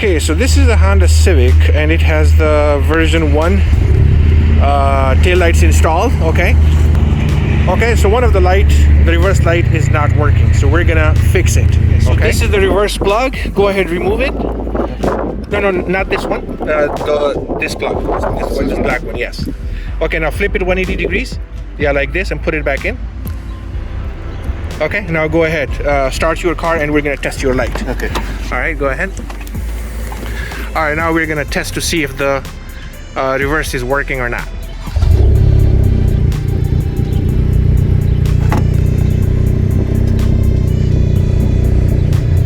Okay, so this is a Honda Civic and it has the version 1 taillights installed. Okay, so one of the reverse light is not working, so we're gonna fix it. So this is the reverse plug. Go ahead, remove it. No, not this one. This plug. This black one, yes. Okay, now flip it 180 degrees. Yeah, like this, and put it back in. Okay, now go ahead. Start your car and we're gonna test your light. Okay. All right, go ahead. All right, now we're gonna test to see if the reverse is working or not.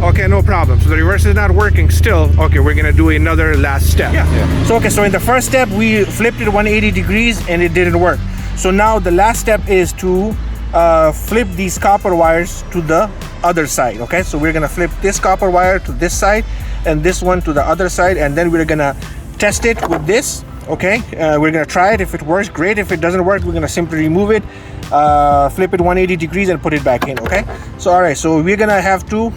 Okay, no problem. So the reverse is not working still. Okay, we're gonna do another last step. Yeah. So in the first step we flipped it 180 degrees and it didn't work. So now the last step is to flip these copper wires to the other side. Okay, so we're gonna flip this copper wire to this side and this one to the other side, and then we're gonna test it with this. Okay, we're gonna try it. If it works, great. If it doesn't work, we're gonna simply remove it, flip it 180 degrees and put it back in. Okay, so all right, so we're gonna have to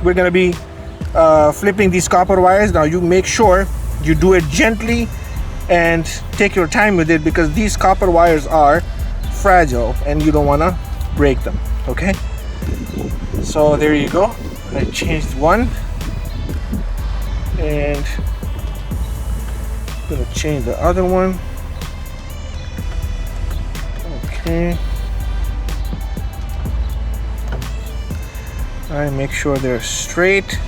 we're gonna be flipping these copper wires. Now you make sure you do it gently and take your time with it, because these copper wires are fragile and you don't want to break them. Okay, so there you go. I changed one and I'm gonna change the other one. Okay, all right, make sure they're straight.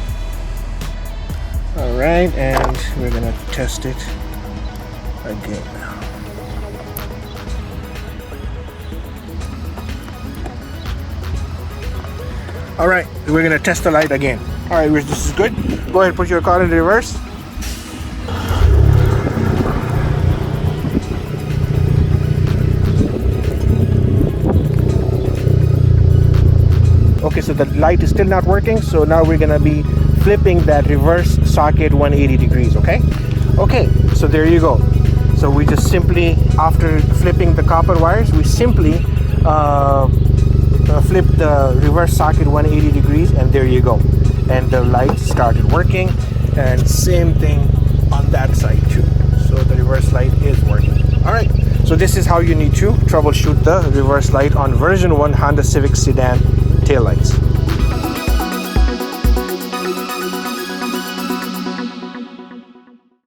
All right, and we're gonna test it again now. All right, we're gonna test the light again. All right, this is good. Go ahead, put your car in reverse. Okay, so the light is still not working, so now we're gonna be flipping that reverse socket 180 degrees. Okay, so there you go. So we just simply, after flipping the copper wires, we simply flip the reverse socket 180 degrees, and there you go, and the light started working. And same thing on that side too, so the reverse light is working. All right, so this is how you need to troubleshoot the reverse light on version 1 Honda Civic Sedan taillights.